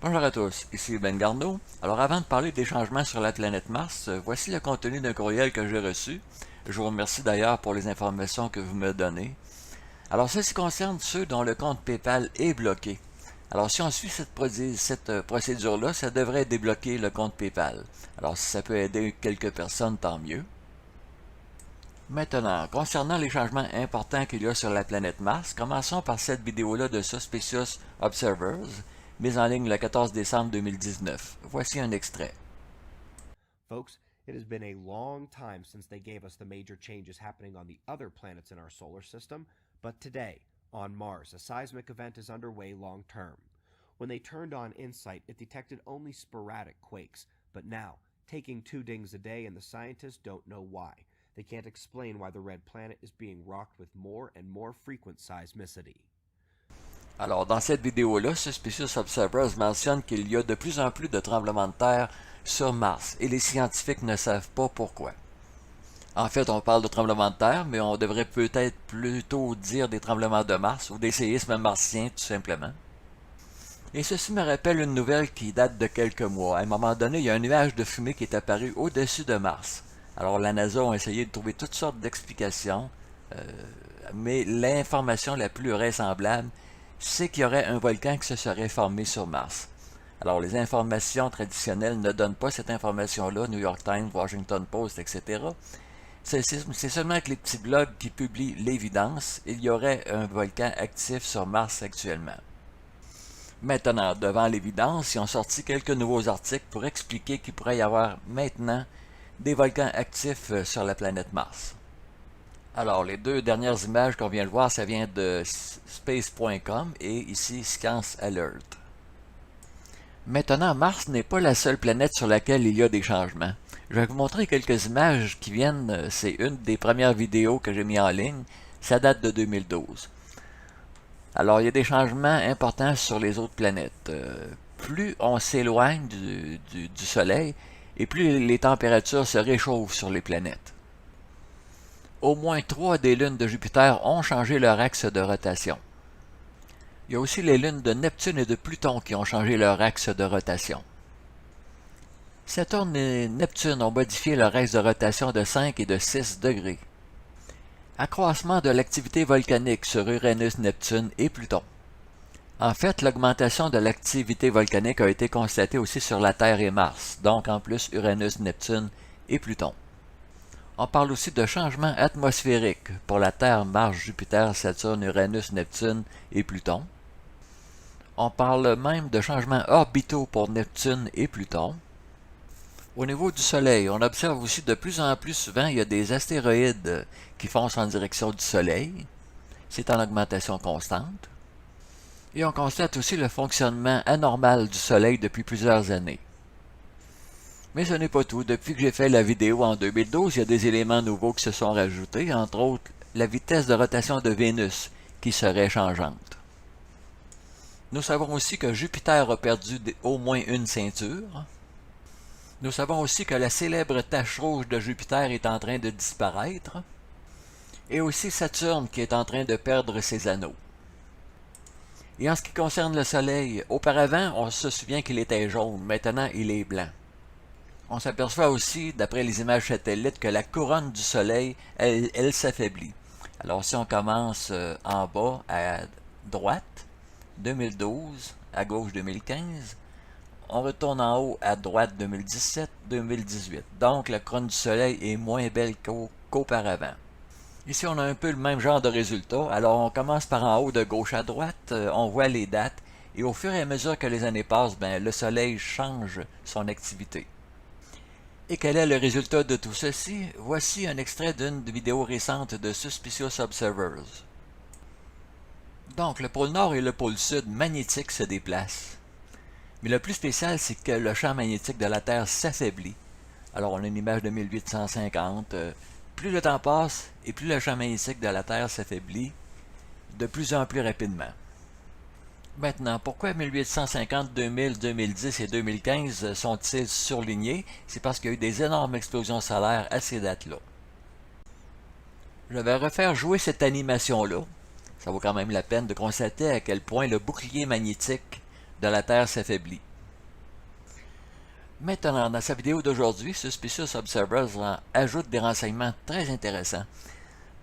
Bonjour à tous, ici Ben Garneau. Alors avant de parler des changements sur la planète Mars, voici le contenu d'un courriel que j'ai reçu. Je vous remercie d'ailleurs pour les informations que vous me donnez. Alors ceci concerne ceux dont le compte PayPal est bloqué. Alors si on suit cette procédure-là, ça devrait débloquer le compte PayPal. Alors si ça peut aider quelques personnes, tant mieux. Maintenant, concernant les changements importants qu'il y a sur la planète Mars, commençons par cette vidéo-là de Suspicious Observers, mise en ligne le 14 décembre 2019. Voici un extrait. Folks, it has been a long time since they gave us the major changes happening on the other planets in our solar system, but today, on Mars, a seismic event is underway long term. When they turned on InSight, it detected only sporadic quakes, but now, taking 2 dings a day, and the scientists don't know why. They can't explain why the red planet is being rocked with more and more frequent seismicity. Alors, dans cette vidéo-là, Suspicious Observers mentionne qu'il y a de plus en plus de tremblements de terre sur Mars et les scientifiques ne savent pas pourquoi. En fait, on parle de tremblements de terre, mais on devrait peut-être plutôt dire des tremblements de Mars ou des séismes martiens, tout simplement. Et ceci me rappelle une nouvelle qui date de quelques mois. À un moment donné, il y a un nuage de fumée qui est apparu au-dessus de Mars. Alors, la NASA a essayé de trouver toutes sortes d'explications, mais l'information la plus vraisemblable, c'est qu'il y aurait un volcan qui se serait formé sur Mars. Alors, les informations traditionnelles ne donnent pas cette information-là, New York Times, Washington Post, etc. C'est seulement que les petits blogs qui publient l'évidence, il y aurait un volcan actif sur Mars actuellement. Maintenant, devant l'évidence, ils ont sorti quelques nouveaux articles pour expliquer qu'il pourrait y avoir maintenant des volcans actifs sur la planète Mars. Alors, les deux dernières images qu'on vient de voir, ça vient de space.com et ici Science Alert. Maintenant, Mars n'est pas la seule planète sur laquelle il y a des changements. Je vais vous montrer quelques images qui viennent, c'est une des premières vidéos que j'ai mis en ligne, ça date de 2012. Alors, il y a des changements importants sur les autres planètes. Plus on s'éloigne du Soleil, et plus les températures se réchauffent sur les planètes. Au moins 3 des lunes de Jupiter ont changé leur axe de rotation. Il y a aussi les lunes de Neptune et de Pluton qui ont changé leur axe de rotation. Saturne et Neptune ont modifié leur axe de rotation de 5 et de 6 degrés. Accroissement de l'activité volcanique sur Uranus, Neptune et Pluton. En fait, l'augmentation de l'activité volcanique a été constatée aussi sur la Terre et Mars, donc en plus Uranus, Neptune et Pluton. On parle aussi de changements atmosphériques pour la Terre, Mars, Jupiter, Saturne, Uranus, Neptune et Pluton. On parle même de changements orbitaux pour Neptune et Pluton. Au niveau du Soleil, on observe aussi de plus en plus souvent il y a des astéroïdes qui foncent en direction du Soleil. C'est en augmentation constante. Et on constate aussi le fonctionnement anormal du Soleil depuis plusieurs années. Mais ce n'est pas tout. Depuis que j'ai fait la vidéo en 2012, il y a des éléments nouveaux qui se sont rajoutés, entre autres la vitesse de rotation de Vénus qui serait changeante. Nous savons aussi que Jupiter a perdu au moins une ceinture. Nous savons aussi que la célèbre tache rouge de Jupiter est en train de disparaître. Et aussi Saturne qui est en train de perdre ses anneaux. Et en ce qui concerne le Soleil, auparavant, on se souvient qu'il était jaune, maintenant il est blanc. On s'aperçoit aussi, d'après les images satellites, que la couronne du Soleil, elle s'affaiblit. Alors si on commence en bas à droite, 2012, à gauche 2015, on retourne en haut à droite 2017, 2018. Donc la couronne du Soleil est moins belle qu'auparavant. Ici, on a un peu le même genre de résultat. Alors, on commence par en haut de gauche à droite, on voit les dates, et au fur et à mesure que les années passent, le Soleil change son activité. Et quel est le résultat de tout ceci? Voici un extrait d'une vidéo récente de Suspicious Observers. Donc, le pôle Nord et le pôle Sud magnétique se déplacent. Mais le plus spécial, c'est que le champ magnétique de la Terre s'affaiblit. Alors, on a une image de 1850. Plus le temps passe et plus le champ magnétique de la Terre s'affaiblit de plus en plus rapidement. Maintenant, pourquoi 1850, 2000, 2010 et 2015 sont-ils surlignés? C'est parce qu'il y a eu des énormes explosions solaires à ces dates-là. Je vais refaire jouer cette animation-là. Ça vaut quand même la peine de constater à quel point le bouclier magnétique de la Terre s'affaiblit. Maintenant, dans sa vidéo d'aujourd'hui, Suspicious Observers ajoute des renseignements très intéressants.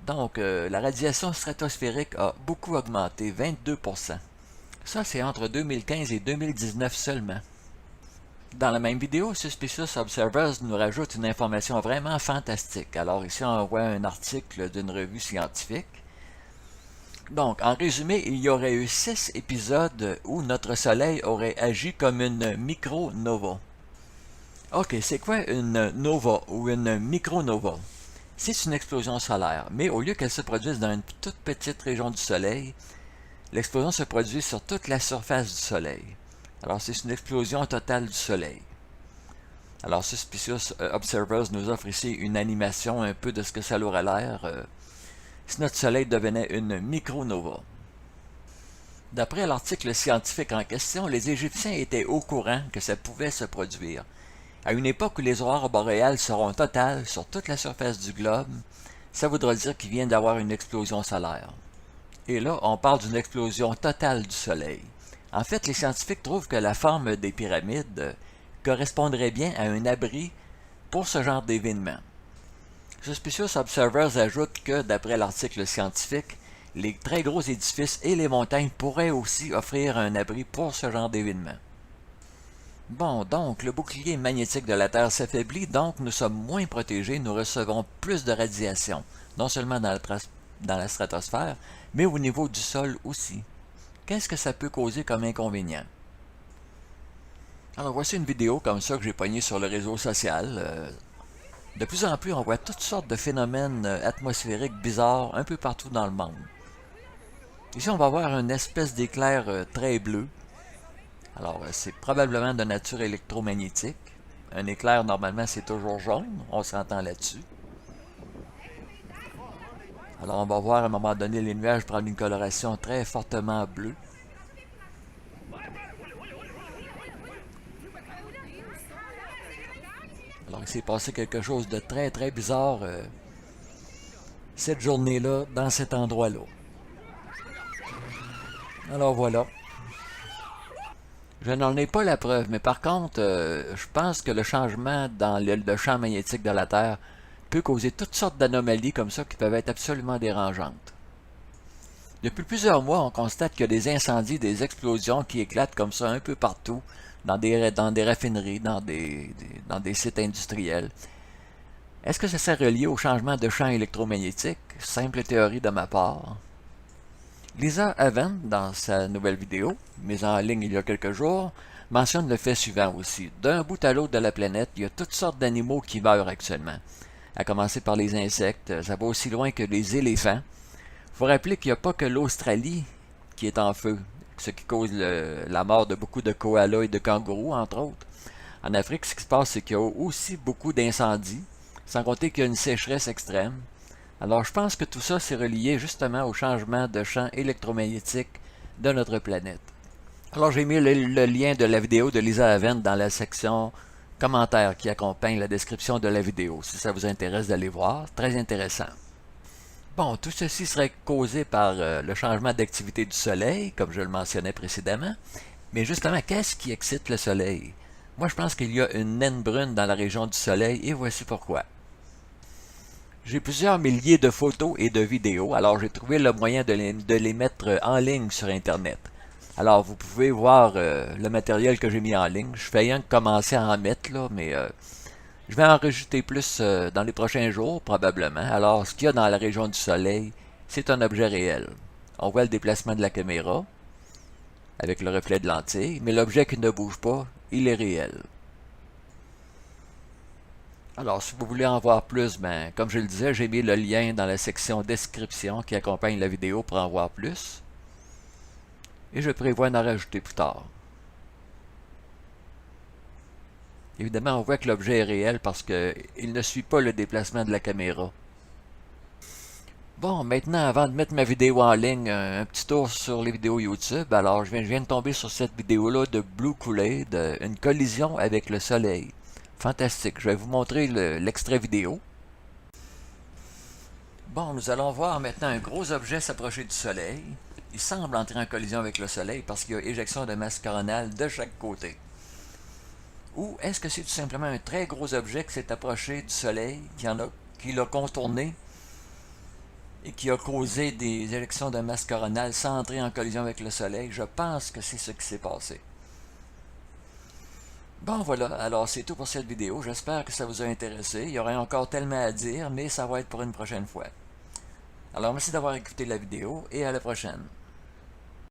Donc, la radiation stratosphérique a beaucoup augmenté, 22%. Ça, c'est entre 2015 et 2019 seulement. Dans la même vidéo, Suspicious Observers nous rajoute une information vraiment fantastique. Alors ici, on voit un article d'une revue scientifique. Donc, en résumé, il y aurait eu 6 épisodes où notre Soleil aurait agi comme une micronova. Ok, c'est quoi une nova ou une micronova? C'est une explosion solaire, mais au lieu qu'elle se produise dans une toute petite région du Soleil, l'explosion se produit sur toute la surface du Soleil. Alors, c'est une explosion totale du Soleil. Alors, Suspicious Observers nous offre ici une animation un peu de ce que ça aurait l'air si notre Soleil devenait une micronova. D'après l'article scientifique en question, les Égyptiens étaient au courant que ça pouvait se produire. À une époque où les aurores boréales seront totales sur toute la surface du globe, ça voudra dire qu'il vient d'avoir une explosion solaire. Et là, on parle d'une explosion totale du Soleil. En fait, les scientifiques trouvent que la forme des pyramides correspondrait bien à un abri pour ce genre d'événement. Suspicious Observers ajoute que, d'après l'article scientifique, les très gros édifices et les montagnes pourraient aussi offrir un abri pour ce genre d'événement. Bon, donc, le bouclier magnétique de la Terre s'affaiblit, donc nous sommes moins protégés, nous recevons plus de radiation, non seulement dans la stratosphère, mais au niveau du sol aussi. Qu'est-ce que ça peut causer comme inconvénient? Alors, voici une vidéo comme ça que j'ai pognée sur le réseau social. De plus en plus, on voit toutes sortes de phénomènes atmosphériques bizarres un peu partout dans le monde. Ici, on va voir une espèce d'éclair très bleu. Alors, c'est probablement de nature électromagnétique. Un éclair, normalement, c'est toujours jaune. On s'entend là-dessus. Alors, on va voir à un moment donné les nuages prendre une coloration très fortement bleue. Alors, il s'est passé quelque chose de très, très bizarre cette journée-là, dans cet endroit-là. Alors, voilà. Je n'en ai pas la preuve, mais par contre, je pense que le changement dans le champ magnétique de la Terre peut causer toutes sortes d'anomalies comme ça qui peuvent être absolument dérangeantes. Depuis plusieurs mois, on constate qu'il y a des incendies, des explosions qui éclatent comme ça un peu partout, dans des raffineries, dans des sites industriels. Est-ce que ça serait relié au changement de champ électromagnétique? Simple théorie de ma part. Lisa Avant, dans sa nouvelle vidéo, mise en ligne il y a quelques jours, mentionne le fait suivant aussi. D'un bout à l'autre de la planète, il y a toutes sortes d'animaux qui meurent actuellement. À commencer par les insectes, ça va aussi loin que les éléphants. Il faut rappeler qu'il n'y a pas que l'Australie qui est en feu, ce qui cause la mort de beaucoup de koalas et de kangourous, entre autres. En Afrique, ce qui se passe, c'est qu'il y a aussi beaucoup d'incendies, sans compter qu'il y a une sécheresse extrême. Alors, je pense que tout ça, c'est relié justement au changement de champ électromagnétique de notre planète. Alors, j'ai mis le lien de la vidéo de Lisa Avant dans la section commentaires qui accompagne la description de la vidéo, si ça vous intéresse d'aller voir. Très intéressant. Bon, tout ceci serait causé par le changement d'activité du Soleil, comme je le mentionnais précédemment. Mais justement, qu'est-ce qui excite le Soleil? Moi, je pense qu'il y a une naine brune dans la région du Soleil, et voici pourquoi. J'ai plusieurs milliers de photos et de vidéos, alors j'ai trouvé le moyen de les mettre en ligne sur Internet. Alors, vous pouvez voir le matériel que j'ai mis en ligne. Je fais rien que commencer à en mettre, là, mais je vais en rajouter plus dans les prochains jours, probablement. Alors, ce qu'il y a dans la région du Soleil, c'est un objet réel. On voit le déplacement de la caméra, avec le reflet de lentille, mais l'objet qui ne bouge pas, il est réel. Alors, si vous voulez en voir plus, ben, comme je le disais, j'ai mis le lien dans la section description qui accompagne la vidéo pour en voir plus. Et je prévois d'en rajouter plus tard. Évidemment, on voit que l'objet est réel parce qu'il ne suit pas le déplacement de la caméra. Bon, maintenant, avant de mettre ma vidéo en ligne, un petit tour sur les vidéos YouTube. Alors, je viens de tomber sur cette vidéo-là de Blue Kool-Aid, une collision avec le soleil. Fantastique. Je vais vous montrer l'extrait vidéo. Bon, nous allons voir maintenant un gros objet s'approcher du soleil. Il semble entrer en collision avec le soleil parce qu'il y a éjection de masse coronale de chaque côté. Ou est-ce que c'est tout simplement un très gros objet qui s'est approché du Soleil, qui l'a contourné et qui a causé des élections de masse coronale sans entrer en collision avec le Soleil? Je pense que c'est ce qui s'est passé. Bon voilà, alors c'est tout pour cette vidéo. J'espère que ça vous a intéressé. Il y aurait encore tellement à dire, mais ça va être pour une prochaine fois. Alors merci d'avoir écouté la vidéo et à la prochaine.